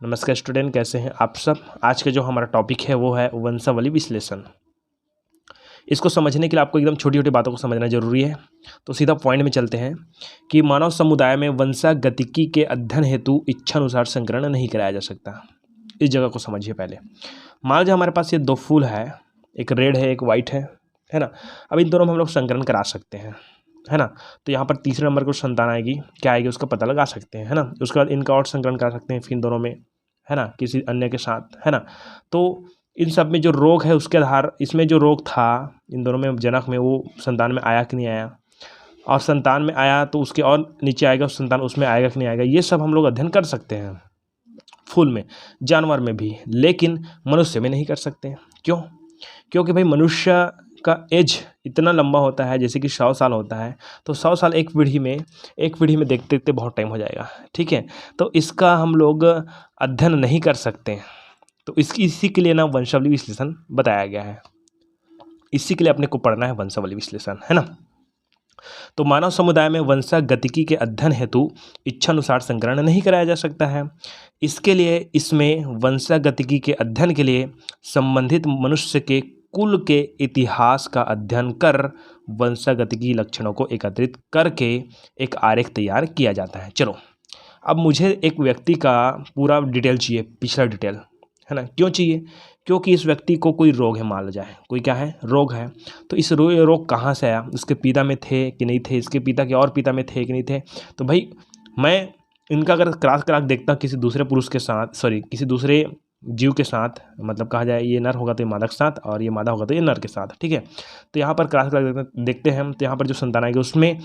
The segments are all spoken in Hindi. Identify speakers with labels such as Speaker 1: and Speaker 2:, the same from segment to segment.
Speaker 1: नमस्कार स्टूडेंट, कैसे हैं आप सब। आज का जो हमारा टॉपिक है वो है वंशावली विश्लेषण। इसको समझने के लिए आपको एकदम छोटी छोटी बातों को समझना जरूरी है। तो सीधा पॉइंट में चलते हैं कि मानव समुदाय में वंशागतिकी के अध्ययन हेतु इच्छानुसार संकरण नहीं कराया जा सकता। इस जगह को समझिए पहले। मान लीजिए हमारे पास ये दो फूल है, एक रेड है एक वाइट है ना। अब इन दोनों में हम लोग संकरण करा सकते हैं, है ना। तो यहाँ पर तीसरे नंबर को संतान आएगी, क्या आएगी उसका पता लगा सकते हैं, है ना। उसके बाद इनका और संकरण करा सकते हैं फिर इन दोनों में, है ना, किसी अन्य के साथ, है ना। तो इन सब में जो रोग है उसके आधार, इसमें जो रोग था इन दोनों में जनक में, वो संतान में आया कि नहीं आया, और संतान में आया तो उसके और नीचे आएगा संतान, उसमें आएगा कि नहीं आएगा, ये सब हम लोग अध्ययन कर सकते हैं फूल में, जानवर में भी, लेकिन मनुष्य में नहीं कर सकते। क्यों? क्योंकि भाई मनुष्य का एज इतना लंबा होता है, जैसे कि 100 साल होता है, तो 100 साल एक पीढ़ी में देखते देखते बहुत टाइम हो जाएगा, ठीक है। तो इसका हम लोग अध्ययन नहीं कर सकते। तो इसी के लिए ना वंशावली विश्लेषण बताया गया है। इसी के लिए अपने को पढ़ना है वंशावली विश्लेषण, है ना। तो मानव समुदाय में वंशागतिकी के अध्ययन हेतु इच्छानुसार संकरण नहीं कराया जा सकता है। इसके लिए इसमें वंशागतिकी के अध्ययन के लिए संबंधित मनुष्य के कुल के इतिहास का अध्ययन कर वंशागतिकी लक्षणों को एकत्रित करके एक आरेख तैयार किया जाता है। चलो, अब मुझे एक व्यक्ति का पूरा डिटेल चाहिए, पिछला डिटेल, है ना। क्यों चाहिए? क्योंकि इस व्यक्ति को कोई रोग है, मान लो जाए कोई क्या है, रोग है। तो इस रोग कहाँ से आया, उसके पिता में थे कि नहीं थे, इसके पिता के और पिता में थे कि नहीं थे। तो भाई मैं इनका अगर क्रॉस करा के देखता किसी दूसरे पुरुष के साथ, सॉरी किसी दूसरे जीव के साथ, मतलब कहा जाए ये नर होगा तो ये मादा के साथ, और ये मादा होगा तो ये नर के साथ, ठीक है। तो यहाँ पर क्रॉस करा के देखते हैं, तो यहाँ पर जो संतान आएगी उसमें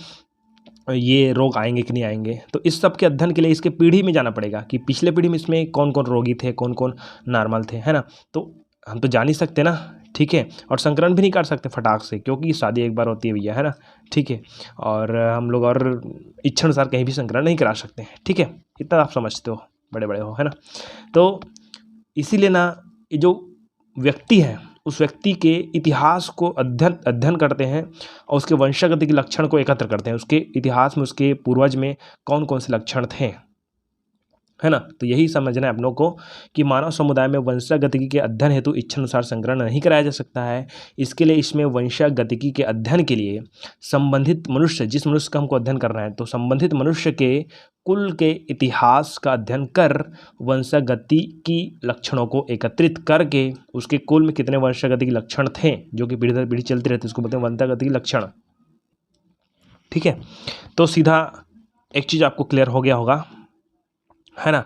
Speaker 1: ये रोग आएंगे कि नहीं आएंगे। तो इस सब के अध्ययन के लिए इसके पीढ़ी में जाना पड़ेगा कि पिछले पीढ़ी में इसमें कौन कौन रोगी थे, कौन कौन नॉर्मल थे, है ना। तो हम तो जान ही सकते ना, ठीक है। और संकरण भी नहीं कर सकते फटाक से, क्योंकि शादी एक बार होती है भैया, है ना, ठीक है। और हम लोग और इच्छा अनुसार कहीं भी संकरण नहीं करा सकते हैं, ठीक है। इतना आप समझते हो, बड़े बड़े हो, है ना। तो इसीलिए ना ये जो व्यक्ति है उस व्यक्ति के इतिहास को अध्ययन करते हैं और उसके वंशागति के लक्षण को एकत्र करते हैं, उसके इतिहास में उसके पूर्वज में कौन कौन से लक्षण थे, है ना। तो यही समझना है अपनों को कि मानव समुदाय में वंशागतिकी के अध्ययन हेतु इच्छानुसार संकरण नहीं कराया जा सकता है। इसके लिए इसमें वंशागतिकी के अध्ययन के लिए संबंधित मनुष्य, जिस मनुष्य का हमको अध्ययन करना है, तो संबंधित मनुष्य के कुल के इतिहास का अध्ययन कर वंशागतिकी लक्षणों को एकत्रित करके उसके कुल में कितने वंशागतिकी लक्षण थे जो कि पीढ़ी दर पीढ़ी चलती रहती है, उसको बोलते हैं वंशागतिकी लक्षण, ठीक है। तो सीधा एक चीज़ आपको क्लियर हो गया होगा, है ना,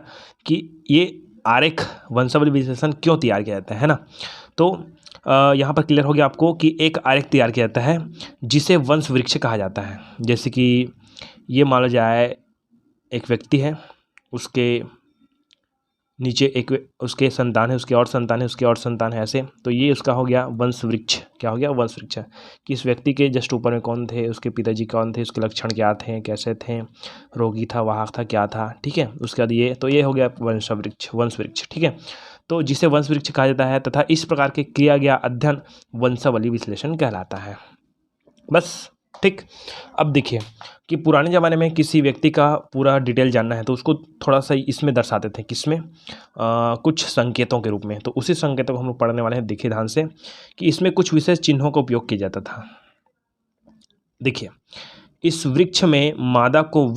Speaker 1: कि ये आरेख वंशावली विश्लेषण क्यों तैयार किया जाता है ना। तो यहाँ पर क्लियर हो गया आपको कि एक आरेख तैयार किया जाता है जिसे वंश वृक्ष कहा जाता है। जैसे कि ये मान लो जाए एक व्यक्ति है, उसके नीचे एक उसके संतान है, उसके और संतान है, उसके और संतान है, ऐसे। तो ये उसका हो गया वंश वृक्ष। क्या हो गया? वंश वृक्ष। कि इस व्यक्ति के जस्ट ऊपर में कौन थे, उसके पिताजी कौन थे, उसके लक्षण क्या थे, कैसे थे, रोगी था, वाहक था, क्या था, ठीक है। उसके बाद ये, तो ये हो गया वंश वृक्ष, ठीक है। तो जिसे वंश वृक्ष कहा जाता है तथा इस प्रकार के किया गया अध्ययन वंशावली विश्लेषण कहलाता है। बस, ठीक। अब देखिए कि पुराने ज़माने में किसी व्यक्ति का पूरा डिटेल जानना है तो उसको थोड़ा सा इसमें दर्शाते थे, किसमें, कुछ संकेतों के रूप में। तो उसी संकेतों को हम लोग पढ़ने वाले हैं। देखिए ध्यान से कि इसमें कुछ विशेष चिन्हों का उपयोग किया जाता था। देखिए, इस वृक्ष में मादा को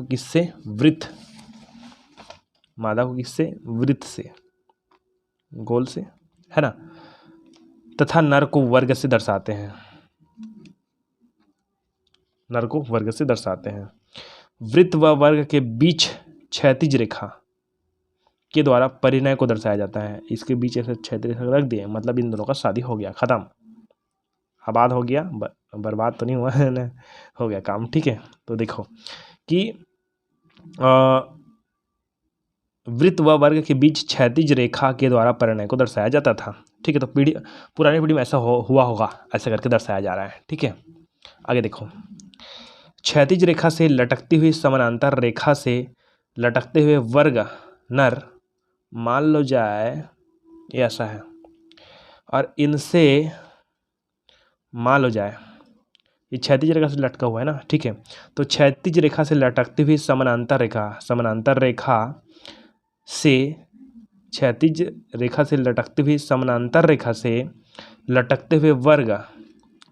Speaker 1: किससे? वृत्त से, गोल से, है ना, तथा नर को वर्ग से दर्शाते हैं। वृत्त व वर्ग के बीच क्षैतिज रेखा के द्वारा परिणय को दर्शाया जाता है। इसके बीच ऐसे क्षैतिज रेखा रख दिए, मतलब इन दोनों का शादी हो गया, खत्म, आबाद हो गया, बर्बाद तो नहीं हुआ है ना, हो गया काम, ठीक है। तो देखो कि वृत्त व वर्ग के बीच क्षैतिज रेखा के द्वारा परिणय को दर्शाया जाता था, ठीक है। तो पुरानी पीढ़ी में ऐसा हुआ होगा, ऐसा करके दर्शाया जा रहा है, ठीक है। आगे देखो, क्षैतिज रेखा से लटकती हुई समानांतर रेखा से लटकते हुए वर्ग नर, मान लो जाए ये ऐसा है, और इनसे मान लो जाए ये क्षैतिज रेखा से लटका हुआ है ना, ठीक है। तो क्षैतिज रेखा से लटकती हुई समानांतर रेखा से क्षैतिज रेखा से लटकते हुए समानांतर रेखा से लटकते हुए वर्ग,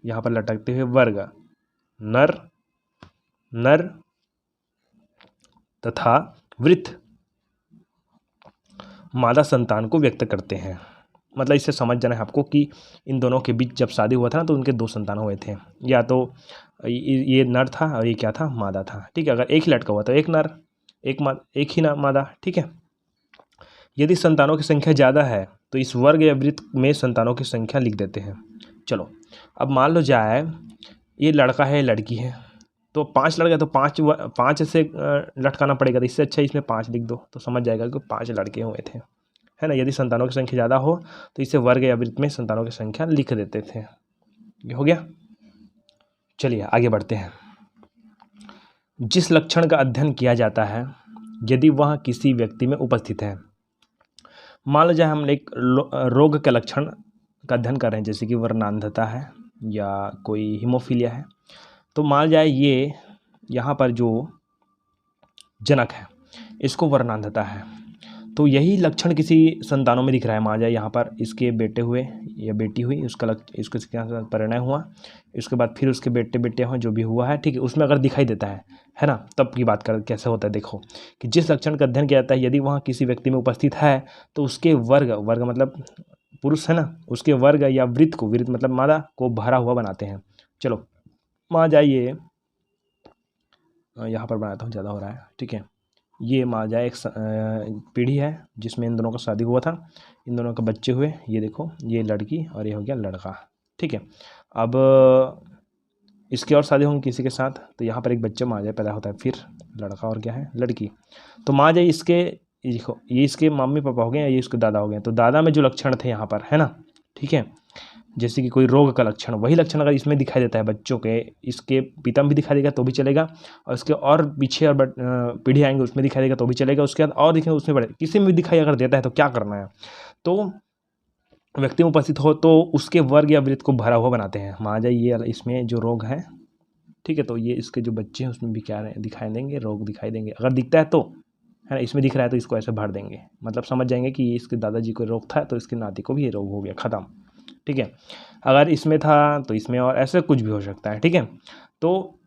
Speaker 1: यहाँ पर लटकते हुए वर्ग नर नर तथा वृत्त मादा संतान को व्यक्त करते हैं। मतलब इससे समझ जाना है आपको कि इन दोनों के बीच जब शादी हुआ था ना तो उनके 2 संतान हुए थे, या तो ये नर था और ये क्या था, मादा था। ठीक है, अगर एक ही लड़का हुआ तो एक नर एक ही मादा। ठीक है, यदि संतानों की संख्या ज़्यादा है तो इस वर्ग या वृत्त में संतानों की संख्या लिख देते हैं। चलो, अब मान लो जाए ये लड़का है लड़की है, तो 5 लड़का तो 5 से लटकाना पड़ेगा, तो इससे अच्छा इसमें 5 लिख दो तो समझ जाएगा कि 5 लड़के हुए थे, है ना। यदि संतानों की संख्या ज़्यादा हो तो इसे वर्ग या वृत्त में संतानों की संख्या लिख देते थे। ये हो गया। चलिए आगे बढ़ते हैं। जिस लक्षण का अध्ययन किया जाता है यदि वह किसी व्यक्ति में उपस्थित है, मान लो जाए हम एक रोग के लक्षण का अध्ययन कर रहे हैं, जैसे कि वर्णांधता है या कोई हीमोफीलिया है, तो मान जाए ये यहाँ पर जो जनक है इसको वर्णांधता है, तो यही लक्षण किसी संतानों में दिख रहा है। मान जाए यहाँ पर इसके बेटे हुए या बेटी हुई, इसको परिणय हुआ, इसके बाद फिर उसके बेटे हुए, जो भी हुआ है, ठीक है, उसमें अगर दिखाई देता है ना, तब की बात कर कैसे होता है। देखो कि जिस लक्षण का अध्ययन किया जाता है यदि वहाँ किसी व्यक्ति में उपस्थित है तो उसके वर्ग मतलब पुरुष है ना, उसके वर्ग या वृत्त मतलब मादा को भरा हुआ बनाते हैं। चलो मान जाइए यहाँ पर बनाता हूँ, ज़्यादा हो रहा है। ठीक है, ये मान जाए एक पीढ़ी है जिसमें इन दोनों का शादी हुआ था, इन दोनों के बच्चे हुए, ये देखो ये लड़की और ये हो गया लड़का। ठीक है, अब इसकी और शादी होंगी किसी के साथ, तो यहाँ पर एक बच्चा मान जाए पैदा होता है, फिर लड़का और क्या है लड़की। तो मान जाए इसके देखो ये इसके मम्मी पापा हो गए, ये इसके दादा हो गए, तो दादा में जो लक्षण थे यहाँ पर, है ना, ठीक है, जैसे कि कोई रोग का लक्षण, वही लक्षण अगर इसमें दिखाई देता है बच्चों के, इसके पिता में भी दिखाई देगा तो भी चलेगा, और इसके और पीछे और पीढ़ी आएंगे उसमें दिखाई देगा तो भी चलेगा, उसके बाद और दिखेंगे उसमें बड़े, किसी में भी दिखाई अगर देता है तो क्या करना है, तो व्यक्ति में उपस्थित हो तो उसके वर्ग या वृत्त को भरा हुआ बनाते हैं। मान जाए ये इसमें जो रोग है, ठीक है, तो ये इसके जो बच्चे हैं उसमें भी क्या दिखाई देंगे, रोग दिखाई देंगे, अगर दिखता है तो, है ना, इसमें दिख रहा है तो इसको ऐसे भर देंगे, मतलब समझ जाएंगे कि इसके दादाजी को रोग था तो इसके नाती को भी ये रोग हो गया, ख़त्म। ठीक है, अगर इसमें था तो इसमें, और ऐसे कुछ भी हो सकता है। ठीक है, तो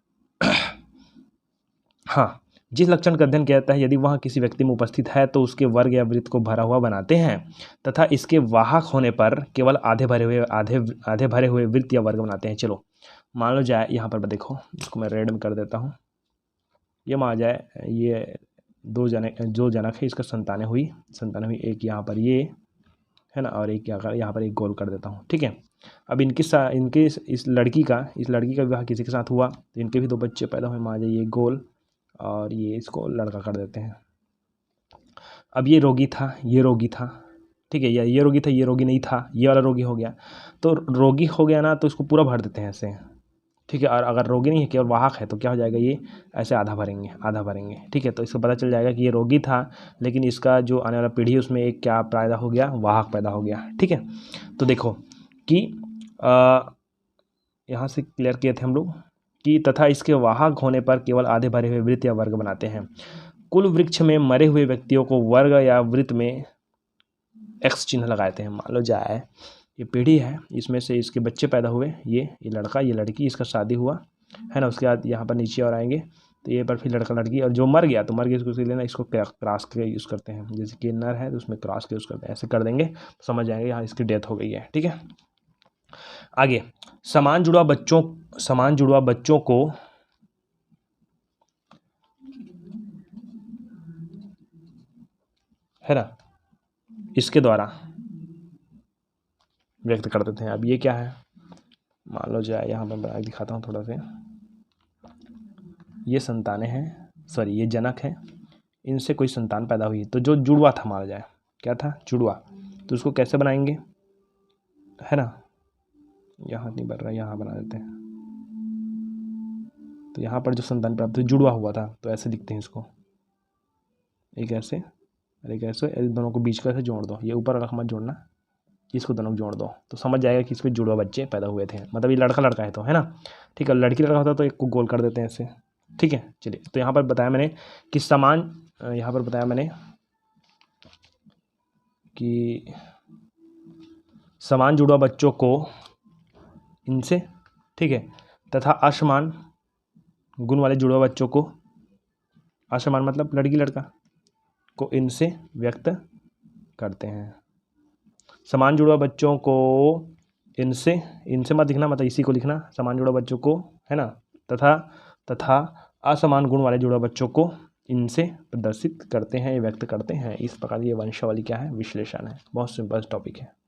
Speaker 1: हाँ, जिस लक्षण का अध्ययन किया जाता है यदि वह किसी व्यक्ति में उपस्थित है तो उसके वर्ग या वृत्त को भरा हुआ बनाते हैं तथा इसके वाहक होने पर केवल आधे भरे हुए वृत्त या वर्ग बनाते हैं। चलो मान लो जाए यहाँ पर देखो, इसको मैं रेड में कर देता हूँ, ये मान जाए ये जो जनक है इसका संतानें हुई, एक यहाँ पर ये है ना, और एक यहाँ पर एक गोल कर देता हूँ। ठीक है, अब इनके इस लड़की का विवाह किसी के साथ हुआ तो इनके भी 2 बच्चे पैदा हुए, मान जाइए ये गोल और ये इसको लड़का कर देते हैं। अब ये रोगी था, ये रोगी था, ठीक है, या ये रोगी था, ये रोगी नहीं था, ये वाला रोगी हो गया, तो रोगी हो गया ना तो इसको पूरा भर देते हैं ऐसे। ठीक है, और अगर रोगी नहीं है केवल वाहक है तो क्या हो जाएगा, ये ऐसे आधा भरेंगे। ठीक है, तो इसको पता चल जाएगा कि ये रोगी था लेकिन इसका जो आने वाला पीढ़ी उसमें एक क्या पैदा हो गया, वाहक पैदा हो गया। ठीक है, तो देखो कि यहाँ से क्लियर किए थे हम लोग कि तथा इसके वाहक होने पर केवल आधे भरे हुए वृत्त या वर्ग बनाते हैं। कुल वृक्ष में मरे हुए व्यक्तियों को वर्ग या वृत्त में एक्स चिन्ह लगाते हैं। मान लो जाए ये पीढ़ी है, इसमें से इसके बच्चे पैदा हुए, ये लड़का ये लड़की, इसका शादी हुआ, है ना, उसके बाद यहाँ पर नीचे और आएंगे तो ये पर फिर लड़का लड़की, और जो मर गया तो मर गया, इसको लेना, इसको क्रॉस के यूज़ करते हैं, जैसे कि नर है तो उसमें क्रॉस के यूज़ करते हैं, ऐसे कर देंगे तो समझ जाएंगे यहाँ इसकी डेथ हो गई है। ठीक है, आगे समान जुड़वा बच्चों को है ना इसके द्वारा व्यक्त कर देते हैं। अब ये क्या है, मान लो जाए यहाँ पर बना दिखाता हूँ थोड़ा सा, ये संतानें हैं, सॉरी ये जनक है, इनसे कोई संतान पैदा हुई तो जो जुड़वा था, माना जाए क्या था, जुड़वा, तो उसको कैसे बनाएंगे, है ना, यहाँ नहीं बन रहा, यहाँ बना देते हैं, तो यहाँ पर जो संतान प्राप्त हुई जुड़वा हुआ था तो ऐसे लिखते हैं इसको, एक ऐसे और एक ऐसे, दोनों को बीच का ऐसे जोड़ दो, ये ऊपर वाला मत जोड़ना, इसको दोनों जोड़ दो तो समझ जाएगा कि इसमें जुड़वा बच्चे पैदा हुए थे, मतलब ये लड़का है तो, है ना। ठीक है, लड़की लड़का होता तो एक को गोल कर देते हैं ऐसे। ठीक है, चलिए, तो यहाँ पर बताया मैंने कि समान, यहाँ पर बताया मैंने कि समान जुड़वा बच्चों को इनसे, ठीक है, तथा असमान गुण वाले जुड़वा बच्चों को, असमान मतलब लड़की लड़का, को इनसे व्यक्त करते हैं। समान जुड़वा बच्चों को इनसे, इनसे मत लिखना, मतलब इसी को लिखना, समान जुड़वा बच्चों को, है ना, तथा असमान गुण वाले जुड़वा बच्चों को इनसे प्रदर्शित करते हैं, व्यक्त करते हैं। इस प्रकार ये वंशावली क्या है, विश्लेषण है। बहुत सिंपल टॉपिक है।